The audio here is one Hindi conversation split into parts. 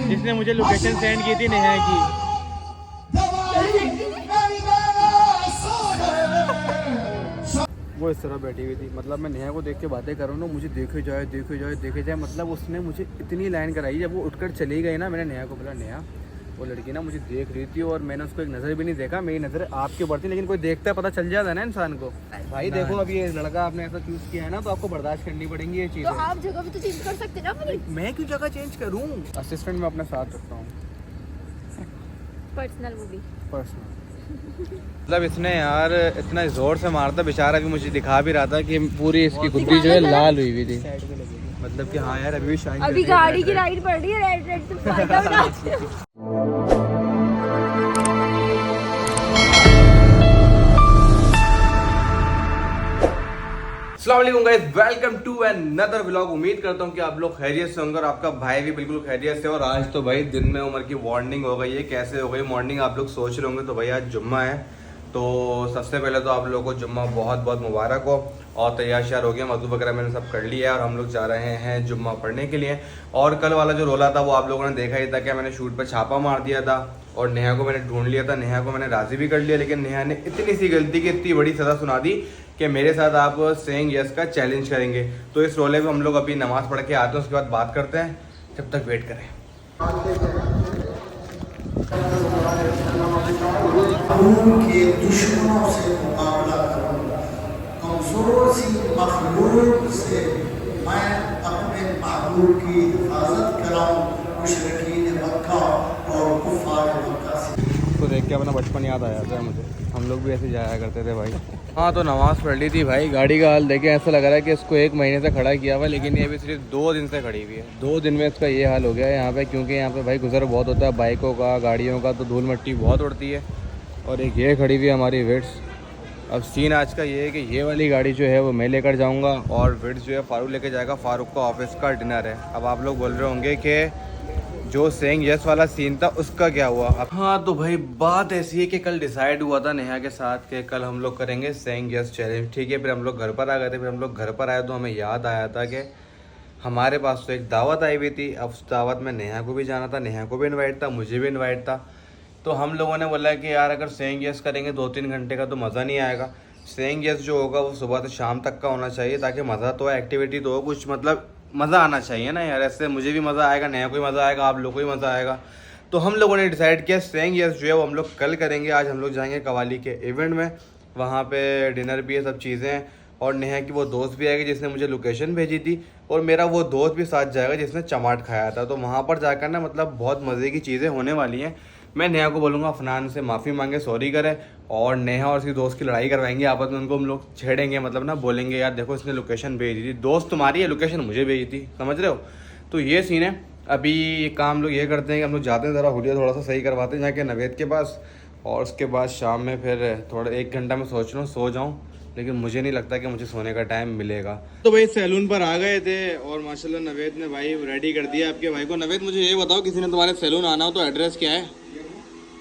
जिसने मुझे लोकेशन सेंड की थी नेहा की। वो इस तरह बैठी हुई थी, मतलब मैं नेहा को देख के बातें कर रहा हूँ ना, मुझे देखे जाए देखे जाए देखे जाए, मतलब उसने मुझे इतनी लाइन कराई। जब वो उठकर चली गई ना, मैंने नेहा को बोला नेहा वो लड़की ना मुझे देख रही थी और मैंने उसको एक नज़र भी नहीं देखा, मेरी नज़र आपके ऊपर थी, लेकिन कोई देखता है पता चल जाता है ना इंसान को। भाई देखो अब ये लड़का आपने ऐसा चूज़ किया है ना, तो आपको बर्दाश्त करनी पड़ेंगी ये चीज़। तो आप जगह भी तो चेंज कर सकते ना अपनी। मैं क्यों जगह चेंज करूँ? असिस्टेंट में अपने साथ रखता हूँ, पर्सनल वो भी पर्सनल। मतलब इसने यार इतना जोर से मारता, बेचारा भी मुझे दिखा भी रहा था कि पूरी इसकी गुद्दी जो है लाल हुई हुई थी। मतलब कि हाँ यार अभी भी शाइन अभी गाड़ी की लाइट पड़ रही है रेड रेड से फायदा उठा। अस्सलाम वालेकुम guys, welcome to another vlog. उम्मीद करता हूँ कि आप लोग खैरियत से होंगे और आपका भाई भी बिल्कुल खैरियत से। और आज तो भाई दिन में उम्र की वार्निंग हो गई है। कैसे हो गई मॉर्निंग आप लोग सोच रहे होंगे, तो भाई आज जुम्मा है। तो सबसे पहले तो आप लोगों को जुम्मा बहुत बहुत मुबारक हो। और तैयार श्यार हो गया, वज़ू वगैरह मैंने सब कर लिया है और हम लोग जा रहे हैं जुम्मा पढ़ने के लिए। और कल वाला जो रोला था वो आप लोगों ने देखा ही था, क्या मैंने शूट पर छापा मार दिया था और नेहा को मैंने ढूंढ लिया था। नेहा को मैंने राज़ी भी कर लिया, लेकिन नेहा ने इतनी सी गलती की इतनी बड़ी सज़ा सुना दी कि मेरे साथ आप सेइंग यस का चैलेंज करेंगे। तो इस रोले में हम लोग अभी नमाज़ पढ़ के आते हैं, उसके बाद बात करते हैं। जब तक वेट करें। के दुश्मनों से मुकाबला करूं, कमजोर सी मखलूक से मैं अपने महबूब की हिफाजत कराऊं, मुशरिकीन मक्का और कुफार मक्का से। उसको देख के अपना बचपन याद आ जाता है मुझे, हम लोग भी ऐसे जाया करते थे भाई। हाँ तो नमाज़ पढ़ ली थी भाई। गाड़ी का हाल देखे ऐसा लग रहा है कि इसको 1 महीने से खड़ा किया हुआ, लेकिन ये भी सिर्फ 2 दिन से खड़ी हुई है। 2 दिन में इसका ये हाल हो गया है यहाँ पे, क्योंकि यहाँ पे भाई गुजर बहुत होता है बाइकों का, गाड़ियों का, तो धूल मिट्टी बहुत उड़ती है। और एक ये खड़ी हुई है हमारी विट्स। अब सीन आज का ये है कि ये वाली गाड़ी जो है वो मैं लेकर जाऊँगा और विट्स जो है फारूक लेके जाएगा। फारूक का ऑफिस का डिनर है। अब आप लोग बोल रहे होंगे कि जो सेइंग यस वाला सीन था उसका क्या हुआ। अब हाँ तो भाई बात ऐसी है कि कल डिसाइड हुआ था नेहा के साथ कि कल हम लोग करेंगे सेइंग यस चैलेंज, ठीक है। फिर हम लोग घर पर आ गए थे। फिर हम लोग घर पर आए तो हमें याद आया था कि हमारे पास तो एक दावत आई हुई थी। अब उस दावत में नेहा को भी जाना था, नेहा को भी इन्वाइट था, मुझे भी इन्वाइट था। तो हम लोगों ने बोला कि यार अगर सेइंग यस करेंगे 2-3 घंटे का तो मज़ा नहीं आएगा। सेइंग यस जो होगा वो सुबह से शाम तक का होना चाहिए, ताकि मज़ा तो है, एक्टिविटी तो हो, कुछ मतलब मज़ा आना चाहिए ना यार। ऐसे मुझे भी मज़ा आएगा, नया कोई मज़ा आएगा, आप लोगों को भी मज़ा आएगा। तो हम लोगों ने डिसाइड किया सेइंग यस जो है वो हम लोग कल करेंगे। आज हम लोग जाएंगे कवाली के इवेंट में, वहाँ पे डिनर भी है, सब चीज़ें हैं। और नेहा की वो दोस्त भी आएगी जिसने मुझे लोकेशन भेजी थी, और मेरा वो दोस्त भी साथ जाएगा जिसने चमाट खाया था। तो वहाँ पर जाकर ना मतलब बहुत मज़े की चीज़ें होने वाली हैं। मैं नेहा को बोलूँगा अफनान से माफ़ी मांगे, सॉरी करे, और नेहा और उसकी दोस्त की लड़ाई करवाएंगे आपस में। उनको हम लोग छेड़ेंगे, मतलब ना बोलेंगे यार देखो इसने लोकेशन भेजी थी, दोस्त तुम्हारी है, लोकेशन मुझे भेजी थी, समझ रहे हो। तो ये सीन है। अभी ये काम लोग ये करते हैं कि हम लोग जाते हैं ज़रा हुलिया थोड़ा सा सही करवाते हैं जाके नवेद के पास, और उसके बाद शाम में फिर थोड़ा 1 घंटा में सोच रहा हूँ सो जाऊँ, लेकिन मुझे नहीं लगता कि मुझे सोने का टाइम मिलेगा। तो भाई सैलून पर आ गए थे और माशाल्लाह नवेद ने भाई रेडी कर दिया आपके भाई को। नवेद मुझे ये बताओ, किसी ने तुम्हारे सैलून आना हो तो एड्रेस क्या है?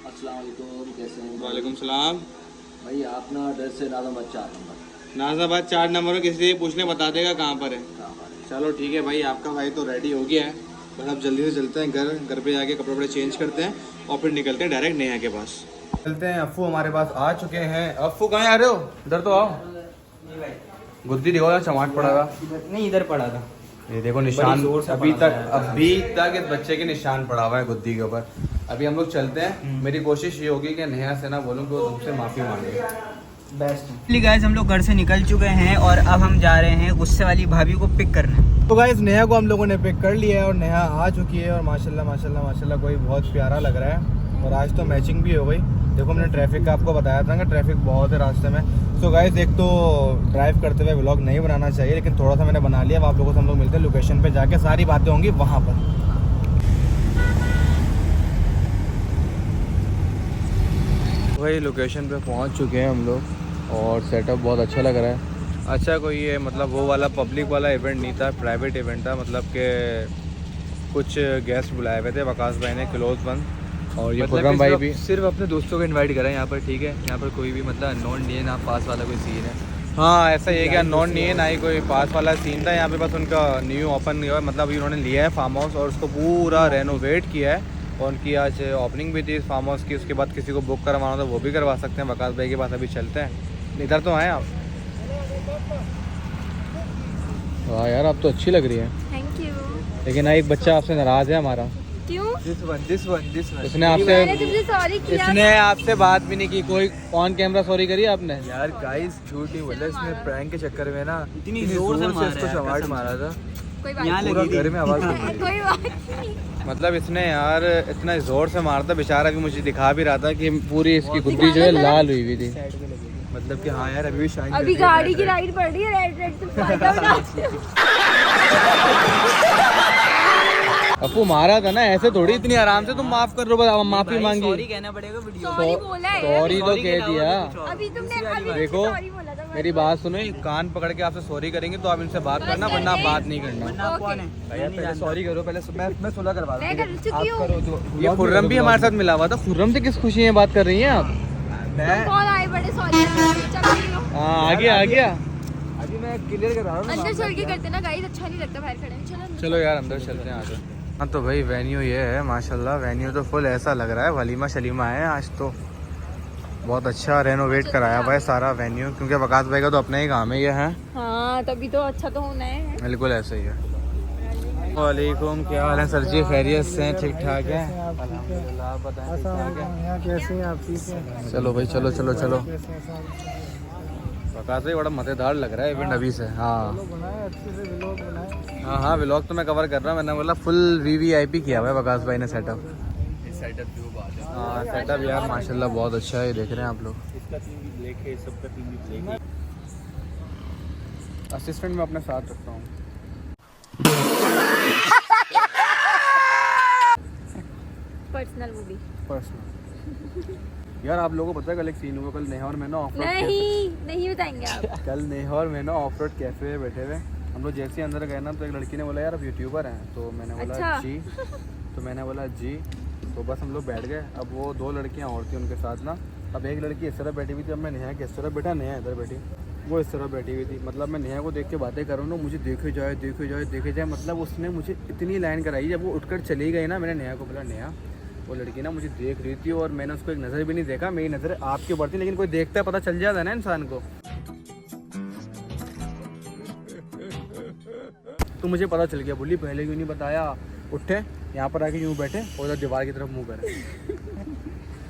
अस्सलाम वालेकुम, कैसे हैं? वालेकुम सलाम भाई आप ना एड्रेस से नाजाबाद 4 नंबर। नाजाबाद 4 नंबर, किसी से पूछने बता देगा कहाँ पर है। कहाँ पर है? चलो ठीक है भाई, आपका भाई तो रेडी हो गया है। बस अब जल्दी से चलते हैं घर पे जाके कपड़े वपड़े चेंज करते हैं और फिर निकलते हैं डायरेक्ट नेहा के पास। चलते हैं। अफ्फू हमारे पास आ चुके हैं। अफ्फू कहाँ आ रहे हो? इधर तो आओ। गुद्दी देखो यार, चमाट पड़ा था। नहीं, इधर पड़ा था। ये देखो निशान, अभी तक इस बच्चे के निशान पड़ा हुआ है गुद्दी के ऊपर। अभी हम लोग चलते हैं। मेरी कोशिश ये होगी कि नेहा से ना बोलूँ कि वो तुमसे माफ़ी मांगे। बेस्ट। गाइस हम लोग घर से निकल चुके हैं और अब हम जा रहे हैं गुस्से वाली भाभी को पिक करने। तो गाइस नेहा को हम लोगों ने पिक कर लिया है और नेहा आ चुकी है और माशाल्लाह माशाल्लाह माशाल्लाह कोई बहुत प्यारा लग रहा है। और आज तो मैचिंग भी हो गई। देखो मैंने ट्रैफिक का आपको बताया था कि ट्रैफिक बहुत है रास्ते में। सो गाइस एक तो ड्राइव करते हुए व्लॉग नहीं बनाना चाहिए, लेकिन थोड़ा सा मैंने बना लिया। अब आप लोगों से हम लोग मिलते हैं लोकेशन पे जाके, सारी बातें होंगी वहाँ पर। वही लोकेशन पे पहुँच चुके हैं हम लोग और सेटअप बहुत अच्छा लग रहा है। अच्छा कोई ये मतलब वो वाला पब्लिक वाला इवेंट नहीं था, प्राइवेट इवेंट था। मतलब कि कुछ गेस्ट बुलाए हुए थे वकास भाई ने, क्लोज वन, और ये खुर्रम भाई भी। सिर्फ अपने दोस्तों को इनवाइट करा है यहाँ पर, ठीक है। यहाँ पर कोई भी मतलब अननोन नहीं है, ना पास वाला कोई सीन है। हाँ ऐसा ही है क्या, नॉन नहीं है ना ही कोई पास वाला सीन था। यहाँ पे बस उनका न्यू ओपन हुआ है, मतलब उन्होंने लिया है फार्म हाउस और उसको पूरा रेनोवेट किया है। और उनकी आज ओपनिंग भी थी इस फार्म हाउस की। उसके बाद किसी को बुक करवाना तो वो भी करवा सकते हैं। वकास भाई के पास अभी चलते हैं, इधर तो आए आप। वाह यार आप तो अच्छी लग रही है, थैंक यू। लेकिन एक बच्चा आपसे नाराज़ है हमारा। क्यों? उसने आपसे मैंने तुमसे सॉरी किया। इसने आपसे बात भी नहीं की, कोई ऑन कैमरा सॉरी करी आपने? यार गाइस झूठ नहीं बोला, इसने प्रैंक के चक्कर में ना इतनी जोर से मारा इसको है, चमाट कसम मारा था, कोई बात यहाँ पूरा लगी घर थी। में आवाज नहीं। कोई बात नहीं। मतलब इसने यार इतना जोर से मारा था, बेचारा भी मुझे दिखा भी रहा था कि पूरी इसकी गुद्दी जो है लाल हुई हुई थी। मतलब कि हाँ यार अभी भी शाइन अभी गाड़ी की राइड पड़ रही है, रेड रेड तुम फायदा उठाते हो। अपू मारा था ना, ऐसे थोड़ी इतनी आराम से तुम माफ कर रहे हो, माफी मांगी। सॉरी कहना पड़ेगा वीडियो। सॉरी बोला है। सॉरी तो Sorry के कह अलावा दिया। कुछ और। अभी तुमने देखो सॉरी बोला था। मेरी बात सुनो, ये कान पकड़ के आपसे सॉरी करेंगे तो आप इनसे बात करना, वरना आप बात नहीं करना। वरना आप कौन है? यार पहले सॉरी करो, पहले मैं सुलह करवा मैं कर चुकी आप हूँ। करो तो। ये खुर्रम भी हमारे साथ मिला हुआ था। खुर्रम से किस खुशी में बात कर रही हैं आप? तुम कौन आए बड़े सॉरी। हाँ आ गया आ गया। अभी मैं क्लियर करा रहा हूँ अंदर चल के करते ना गाइस, अच्छा नहीं लगता बाहर खड़े। चलो अंदर। चलो यार अंदर चलते हैं आज। हाँ तो भाई वेन्यू ये है माशाल्लाह, वेन्यू तो फुल ऐसा लग रहा है वलीमा शलीमा है आज तो। बहुत अच्छा रेनोवेट कराया हुआ है सारा वेन्यू, क्योंकि वकास भाई का तो अपना ही काम है ये है। हाँ तभी तो अच्छा तो होना है। बिल्कुल ऐसे ही है। वालेकुम, क्या हाल है सर जी? खैरियत से हैं? ठीक ठाक है अल्हम्दुलिल्लाह। आप बताएं ठीक ठाक है? कैसे हैं आप? ठीक है। चलो भाई चलो चलो चलो। वकास भाई बड़ा मज़ेदार लग रहा है इवेंट अभी से। हाँ अच्छे से व्लॉग बनाए। हाँ हाँ व्लॉग तो मैं कवर कर रहा हूँ। मैंने बोला फुल VVIP किया हुआ है वकास भाई ने सेटअप। हाँ सेटअप यार माशाल्लाह बहुत अच्छा है, ये देख रहे हैं आप लोग। असिस्टेंट मैं अपने साथ रखता हूँ। Personal movie. पर्सनल यार आप लोगों को पता है कल एक सीन हुआ, कल नेहा और मैं ना ऑफ रोड नहीं बताएंगे आप। कल नेहा और मैं ना ऑफ रोड कैफे में बैठे हुए, हम लोग जैसे ही अंदर गए ना तो एक लड़की ने बोला यार आप यूट्यूबर हैं, तो मैंने बोला अच्छा। जी। तो मैंने बोला जी, तो बस हम लोग बैठ गए। अब वो दो लड़कियां और थी उनके साथ ना। अब एक लड़की इस तरह बैठी हुई थी, अब मैं नेहा के इस तरह बैठा, नेहा इधर बैठी, वो इस तरह बैठी हुई थी। मतलब मैं नेहा को देख के बातें कर रहा हूँ ना, मुझे देखे जाए देखे जाए देखे जाए। मतलब उसने मुझे इतनी लाइन कराई, जब वो उठकर चली गई ना, मैंने नेहा को बोला नेहा वो लड़की ना मुझे देख रही थी और मैंने उसको एक नज़र भी नहीं देखा। मेरी नज़र आपके ऊपर थी, लेकिन कोई देखता है पता चल जाता है ना इंसान को। तो मुझे पता चल गया। बोली पहले क्यों नहीं बताया? उठे यहाँ पर आके यूँ बैठे और उधर दीवार की तरफ मुँह करे।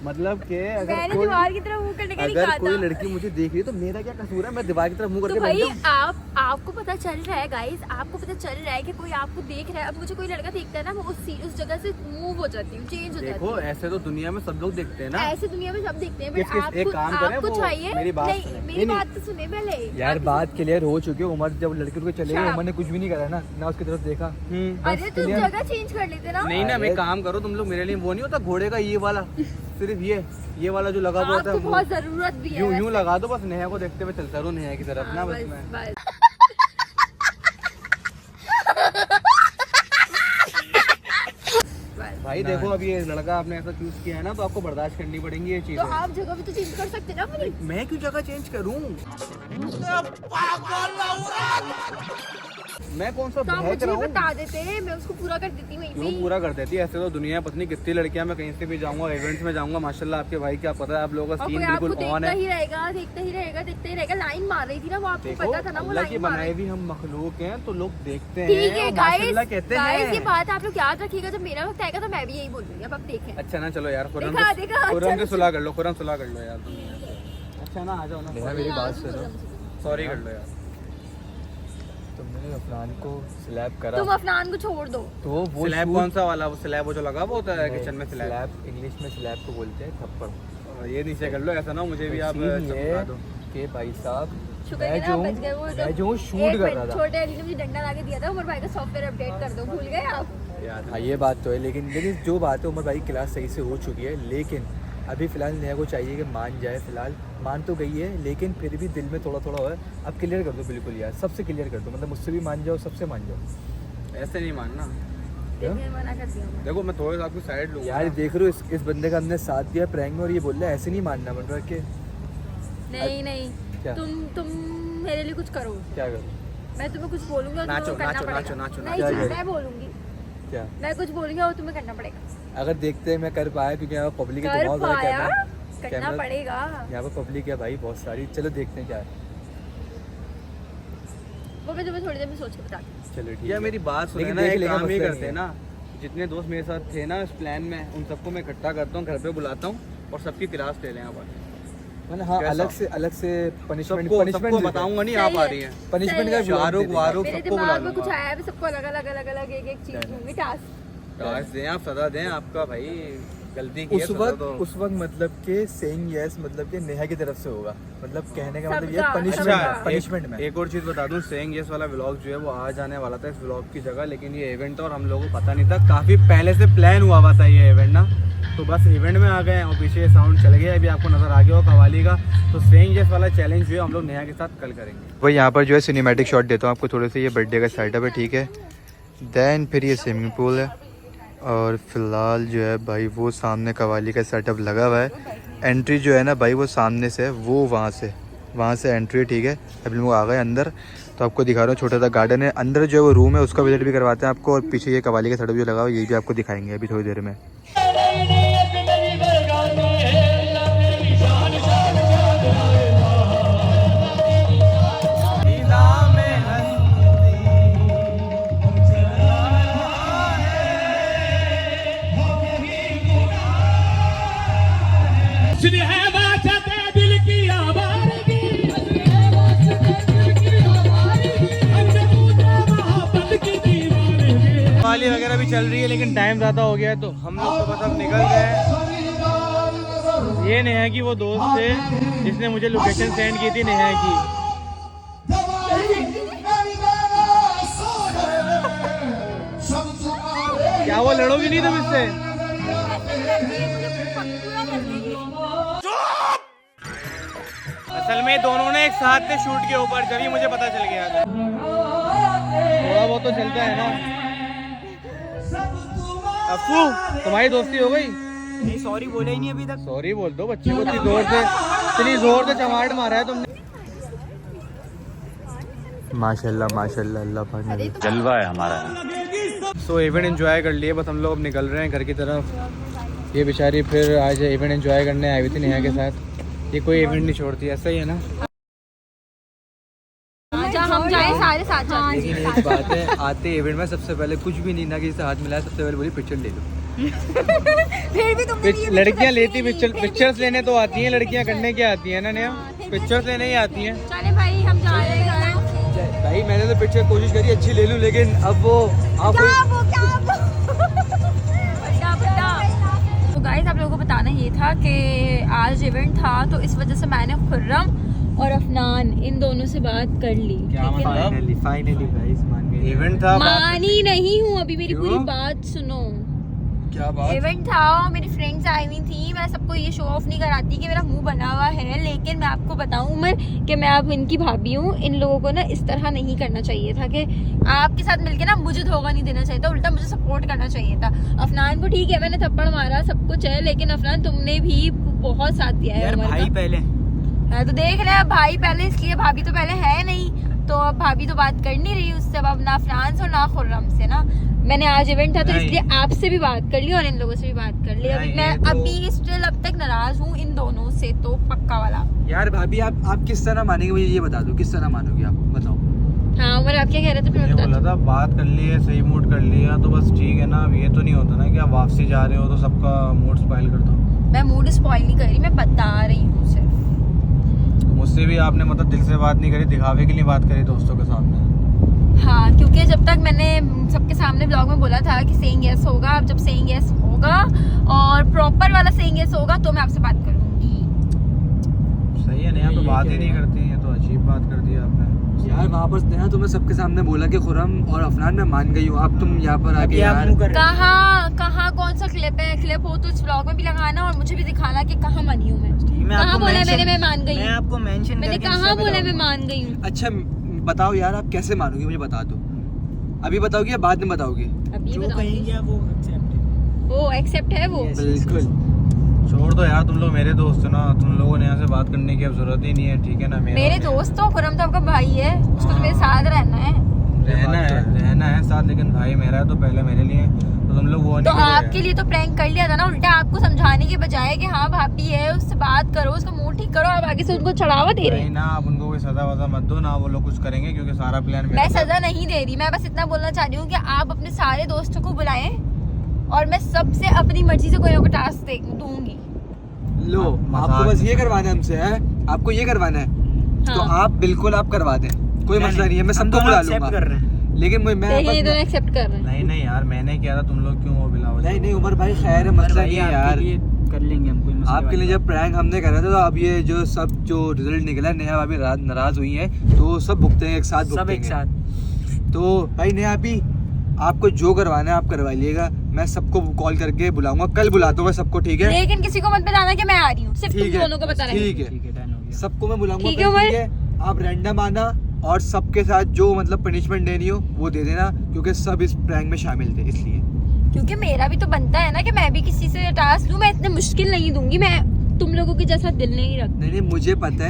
मतलब कि मैंने दीवार की तरफ मुंह करने का नहीं अगर कहा कोई था। लड़की मुझे देख रही है तो मेरा क्या कसूर है? मैं दीवार की तरफ मुँह तो करके बैठ भाई जाऊँ? आपको पता चल रहा है गाइस, आपको पता चल रहा है कि कोई आपको देख रहा है। अब मुझे कोई लड़का देखता है ना, मैं उस जगह से मूव हो जाती हूँ, चेंज हो जाती देखो हूँ। ऐसे तो दुनिया में सब लोग देखते हैं ना। ऐसे दुनिया में सब देखते हैं, किस- बट किस- एक काम करें, आपको वो चाहिए। मेरी बात नहीं सुने। मेरी नहीं, बात तो सुने पहले। यार बात क्लियर हो चुकी है। उमर जब लड़की को चले गए, अच्छा। उमर ने कुछ भी नहीं करा ना उसकी तरफ देखा। अरे तुम जगह चेंज कर लेते ना। नहीं ना, मैं काम करो तुम लोग मेरे लिए, वो नहीं होता घोड़े का ये वाला, सिर्फ ये वाला जो लगा हुआ होता आपको है बहुत जरूरत भी है। यूं वैसे। लगा दो, बस नेहा को देखते हुए चलता रहूं नेहा की तरफ ना। हाँ, बस मैं बस। भाई देखो अभी ये लड़का आपने ऐसा चूज किया है ना, तो आपको बर्दाश्त करनी पड़ेंगी ये तो चीजें। आप जगह भी तो चेंज कर सकते ना अपनी। मैं क्यों जगह चेंज करूं? मैं कौन सा तो आप बहक मुझे रहा हूँ? बता देते, मैं उसको पूरा कर देती वहीं क्यों पे। पूरा कर देती है? ऐसे तो दुनिया में पत्नी कितनी लड़कियां, मैं कहीं से भी जाऊंगा इवेंट्स में जाऊंगा माशाल्लाह आपके भाई क्या पता है, आप लोगों का और सीन कोई आपको बिल्कुल ऑन देखता है। ही रहेगा, देखता ही रहेगा, देखता ही रहेगा। लाइन मार रही थी ना वो, आपको देखो पता था ना वो अल्लाह की लाइन मार बनाए रही भी हम मखलूक हैं तो लोग देखते हैं। ठीक है और गाइस, माशाल्लाह कहते गाइस ये हैं। बात आप लोग याद रखिएगा, जब मेरा वक्त आएगा तो मैं भी यही बोलूंगी। अब आप देखें। अच्छा ना चलो यार, खुरम देखा, से देखा, खुरम अच्छा, से सुलह कर लो, खुरम सुलह कर लो यार तुम। अच्छा ना आ जाओ ना, मेरी बात सुनो, सॉरी कर लो यार। तुमने अफनान को स्लैब करा तुम अफनान को छोड़ दो। तो वो स्लैब shoot- कौन सा वाला? वो स्लैब वो जो लगा वो होता है किचन में स्लैब। स्लैब इंग्लिश में स्लैब को बोलते हैं थप्पड़। ये नीचे कर लो, ऐसा ना मुझे भी आप इसीलिए चमका दो। कि भाई साहब शुक्र है ना आप बच गए। वो मैं जो शूट कर रहा था। छोटे अली ने मुझे डंडा ला के दिया था, उमर भाई का सॉफ्टवेयर अपडेट कर दो, भूल गए आप? याद हाँ ये बात तो है, लेकिन जो बात है उमर भाई की क्लास सही से हो चुकी है, लेकिन अभी फ़िलहाल नेहा को चाहिए कि मान जाए। फ़िलहाल मान तो गई है, लेकिन फिर भी दिल में थोड़ा थोड़ा हो है। अब क्लियर कर दो बिल्कुल यार, सबसे क्लियर कर दो, मतलब मुझसे भी मान जाओ, सबसे मान जाओ। ऐसे नहीं मानना। देखिए मना कर दिया मैंने। देखो मैं थोड़े सा आपकी साइड लूँगा यार देख रहे हो इस बंदे का हमने साथ दिया प्रैंक में और ये बोल रहा है ऐसे नहीं मानना, बन रहा है कि नहीं नहीं क्या? तुम मेरे लिए कुछ करो। क्या करूँ? मैं तुम्हें कुछ बोलूंगा तो नाचो, करना नाचो, पड़ेगा। नाचो, नाचो, नहीं नाचो। जी, मैं बोलूंगी। क्या? मैं कुछ बोलूंगी और तुम्हें करना पड़ेगा। अगर देखते हैं मैं कर पाया, क्योंकि यहाँ पर पब्लिक है तो कर बहुत ज़्यादा पाया कैमरा करना पड़ेगा। यहाँ पर पब्लिक है भाई बहुत सारी। चलो देखते हैं क्या है। वो मैं तुम्हें थोड़ी देर में सोच के बताती हूँ। चलो ठीक या है। मेरी बात सुने लेकिन ना, देख एक लेगा, काम ही मसला करते नहीं हैं ना, जितने दोस्त मेरे साथ थे ना इस प्लान में, उन सबको मैं इकट्ठा करता हूँ, घर पे बुलाता हूँ और सबकी क्लास ले लें यहाँ पर। मैंने हाँ कैसा? अलग से पनिशमेंट सबको बताऊंगा नहीं, आप सही आ है। रही है। पनिशमेंट का शाहरुख वारुख मेरे सबको बुला दिमाग में कुछ लूंगा। आया है, सबको अलग अलग अलग अलग एक चीज दूंगी टास्क। टास्क दें आप, सजा दें आपका भाई, गलती की है, उस सजा वक्त दो। मतलब के सेइंग यस मतलब के नेहा की तरफ से होगा, मतलब कहने का मतलब ये सबका, पनिशमेंट सबका। है, पनिशमेंट में। एक और चीज़ बता दूं, सेइंग यस वाला व्लॉग जो है वो आज आने वाला था इस व्लॉग की जगह, लेकिन ये इवेंट था और हम लोगों को पता नहीं था, काफ़ी पहले से प्लान हुआ था ये इवेंट ना, तो बस इवेंट में आ गए और पीछे साउंड चल गया, अभी आपको नज़र आ गया होगा कवाली का। तो सेइंग यस वाला चैलेंज जो है हम लोग नेहा के साथ कल करेंगे। भाई यहाँ पर जो है सिनेमैटिक शॉट देता हूँ आपको थोड़े से। ये बर्थडे का सेटअप है, ठीक है। देन फिर ये स्विमिंग पूल है और फिलहाल जो है भाई वो सामने कवाली का सेटअप लगा हुआ है। एंट्री जो है ना भाई वो सामने से है, वो वहाँ से एंट्री है, ठीक है। अभी लोग आ गए अंदर, तो आपको दिखा रहा हूँ। छोटा सा गार्डन है, अंदर जो है वो रूम है, उसका विजिट भी करवाते हैं आपको। और पीछे ये कवाली का सेटअप जो लगा हुआ है ये भी आपको दिखाएंगे अभी थोड़ी देर में। कवाली वगैरह भी चल रही है, लेकिन टाइम ज़्यादा हो गया है तो हम लोग तो बस अब निकल गए। ये नेहा की वो दोस्त थे जिसने मुझे लोकेशन सेंड की थी नेहा की। क्या वो लड़ोगी नहीं तुम इससे? असल में दोनों ने एक साथ थे शूट के ऊपर, जब ही मुझे पता चल गया था। थोड़ा बहुत तो चलता है ना। अफ्फू, तुम्हारी दोस्ती हो गई? नहीं, सॉरी बोला ही नहीं अभी तक। सॉरी बोल दो, बच्चे को इतनी जोर से चमाट मारा है तुमने। माशाल्लाह माशाल्लाह, अल्लाह पाक ने जलवा है हमारा। सो इवेंट एंजॉय कर लिए, बस हम लोग अब निकल रहे हैं घर की तरफ। ये बेचारी फिर आज इवेंट एंजॉय करने आई हुई थी नेहा के साथ। ये कोई इवेंट नहीं छोड़ती, ऐसा ही है ना। हम जाए सारे साथ जाते लेकिन एक बात है, आते इवेंट में सबसे पहले कुछ भी नहीं ना किसी से हाथ मिलाया, सबसे पहले बोली पिक्चर ले लो। फिर भी तुमने ये लड़कियां लेती नहीं, पिक्चर्स लेने तो आती हैं, लड़कियां करने क्या आती हैं ना नेहा? पिक्चर्स लेने ही आती हैं। चले भाई हम जा रहे हैं। भाई मैंने तो पिक्चर कोशिश करी अच्छी ले लूं, लेकिन अब वो आप तो गाइस आप लोगों को बताना ये था कि आज इवेंट था, तो इस वजह से मैंने खुर्रम और अफनान इन दोनों से बात कर ली। क्या मतलब? फाइनली गाइस मान गए। इवेंट था, मानी नहीं हूँ अभी, मेरी पूरी क्यों? बात सुनो। क्या बात? इवेंट था, मेरी फ्रेंड्स आई हुई थी। मैं सबको ये शो ऑफ नहीं कराती कि मेरा मुंह बना हुआ है, लेकिन मैं आपको बताऊं उमर कि मैं अब इनकी भाभी हूँ। इन लोगों को ना इस तरह नहीं करना चाहिए था कि आपके साथ मिलके ना मुझे धोखा नहीं देना चाहिए था, उल्टा मुझे सपोर्ट करना चाहिए था। अफनान को ठीक है मैंने थप्पड़ मारा, सब कुछ है, लेकिन अफनान तुमने भी बहुत साथ दिया है यार उमर भाई का। पहले है तो देख रहे हैं भाई पहले, इसलिए भाभी तो पहले है नहीं, तो अब भाभी तो बात कर नहीं रही उससे, अब ना अफनान से और ना खुर्रम से ना। मैंने आज इवेंट था तो नहीं। इसलिए आपसे भी बात कर ली और इन लोगों से भी बात कर ली। अभी नहीं, मैं ये तो- अभी स्टिल अब तक नाराज हूँ इन दोनों से, तो पक्का वाला। यार भाभी आप किस तरह मानेंगे, मुझे ये बता दो, किस तरह मानोगे आप, बताओ। हाँ उमर आप क्या कह रहे थे? फिर ये मैं बोला बताती था बात कर लिए, सही मूड कर लिया तो बस ठीक है ना। अब ये तो नहीं होता ना कि आप वापसी जा रहे हो तो सबका मूड स्पॉइल कर दो। हूँ। मैं मूड स्पॉइल नहीं कर रही, मैं बता रही हूँ सिर्फ। मुझसे भी आपने मतलब दिल से बात नहीं करी, दिखावे के लिए बात करी दोस्तों के सामने। हाँ क्योंकि जब तक मैंने सबके सामने ब्लॉग में बोला था कि सेइंग यस होगा, अब जब सेइंग यस होगा और प्रॉपर वाला सेइंग यस होगा तो मैं आपसे बात करूंगी। सही है, नेहा तो ये बात क्या ही नहीं है? करती है, तो अजीब बात कर दी आपने। यार वहाँ पर नेहा तुम्हें सबके सामने बोला कि खुर्रम और अफनान मैं मान गई हूँ, अब तुम यहाँ पर आके यार कहाँ कौन सा क्लिप है? क्लिप हो तो इस ब्लॉग में भी लगाना और मुझे भी दिखाना कि कहाँ मानी हूँ मैं। मैं कहाँ आपको बोला mention- मैंने मैं मान गई मैं हूँ? आपको मेंशन मैंने करके कहाँ Insta पे बोला मैं डालूंगा। मान गई हूँ? अच्छा बताओ यार, आप कैसे मानोगे मुझे बता दो। अभी बताओगे या बाद में बताओगे? अब ये जो बताऊंगी। कहेंगे आप वो accept है। वो एक्सेप्ट है वो। Yes. बिल्कुल। छोड़ दो यार, तुम लोग मेरे दोस्त हो ना, तुम लोगों ने यहाँ से बात करने की अब जरूरत ही नहीं है, ठीक है ना। मेरे दोस्त हो, खुरम तो आपका भाई है, उसको तो मेरे साथ रहना है। रहना है साथ, लेकिन भाई मेरा है तो पहले मेरे लिए, तो तुम लोग वो तो नहीं करे आपके लिए तो प्रैंक कर लिया था ना, उल्टा आपको समझाने के बजाय कि हाँ भाभी है उससे बात करो, उसका मूड ठीक करो, आप आगे से उनको चढ़ावा दे रहे नहीं हैं। ना, आप उनको कोई सजा वजा मत दो ना, वो लोग कुछ करेंगे क्योंकि सारा प्लान मैं सजा नहीं दे रही, मैं बस इतना बोलना चाह रही हूँ कि आप अपने सारे दोस्तों को बुलाएं और मैं सबसे अपनी मर्जी से कोई ना कोई टास्क दूंगी। लो आपको बस ये करवाना है हमसे, है आपको ये करवाना है तो हाँ। आप बिल्कुल आप करवा दें, कोई मसला नहीं है, मैं सबको बुला लूंगा। कर रहे हैं। लेकिन मैं ये दोनों एक्सेप्ट कर रहे हैं। नहीं यार, मैंने किया था, तुम लोग क्यों वो बिलाओ? नहीं उमर भाई खैर है, मसला नहीं है यार, कर लेंगे हम, कोई मसला आपके लिए जब प्रैंक हमने करा था तो अब ये जो सब जो रिजल्ट निकला है, नेहा भाभी नाराज हुई है तो सब भुगतेंगे एक साथ, सब एक साथ। तो भाई नेहा भाभी आपको जो करवाना है आप करवा लिएगा, मैं सबको कॉल करके बुलाऊंगा, कल बुलाता हूँ मैं सबको, ठीक है? लेकिन किसी को मत बताना कि मैं आ रही हूँ, सिर्फ तुम ठीक है, दोनों को बताना है। ठीक है, ठीक है, डन हो गया। सबको मैं बुलाऊंगा, ठीक है, फिर, उमर? ठीक है? आप रैंडम आना और सबके साथ जो मतलब पनिशमेंट देनी हो वो दे देना, क्योंकि सब इस प्रैंक में शामिल थे इसलिए। क्योंकि मेरा भी तो बनता है ना कि मैं भी किसी से टास्क लूं, मैं इतने मुश्किल नहीं दूंगी, मैं तुम लोगों के जैसा दिल नहीं रखती। नहीं मुझे पता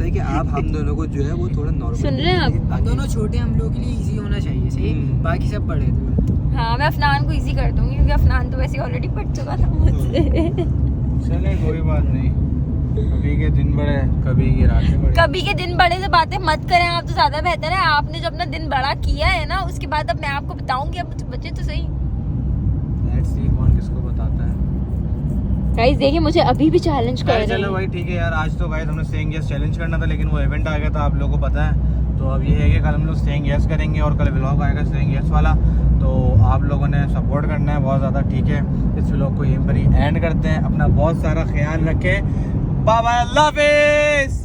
है कि आप हम दोनों को जो है वो थोड़ा नॉर्मल सुन रहे हैं आप? हम दोनों छोटे, हम लोग के लिए इजी होना चाहिए, सही। बाकी सब बड़े थे। हाँ, मैं अफनान को इजी कर दूंगी क्योंकि अफनान तो वैसे ऑलरेडी पढ़ चुका था मुझसे। चले कोई बात नहीं, कभी के दिन बड़े कभी की रातें बड़ी। कभी के दिन बड़े से बातें मत करें आप, तो ज्यादा बेहतर है। आपने जो अपना दिन बड़ा किया है ना, उसके बाद अब मैं आपको बताऊंगी, अब बच्चे तो सही। Let's see कौन किसको बताता है। गाइस देखिए, मुझे अभी भी चैलेंज कर रहे चलो हैं। भाई ठीक है यार, आज तो गाइस हमने सेइंग यस चैलेंज करना था, लेकिन वो इवेंट आ गया था, आप लोगों को पता है। तो अब ये है कि कल हम लोग सेइंग यस करेंगे और कल व्लॉग आएगा सेइंग यस वाला, तो आप लोगों ने सपोर्ट करना है बहुत ज़्यादा, ठीक है? इस व्लॉग को यहीं पर ही एंड करते हैं, अपना बहुत सारा ख्याल रखें, बाय बाय, अल्लाह हाफिज़।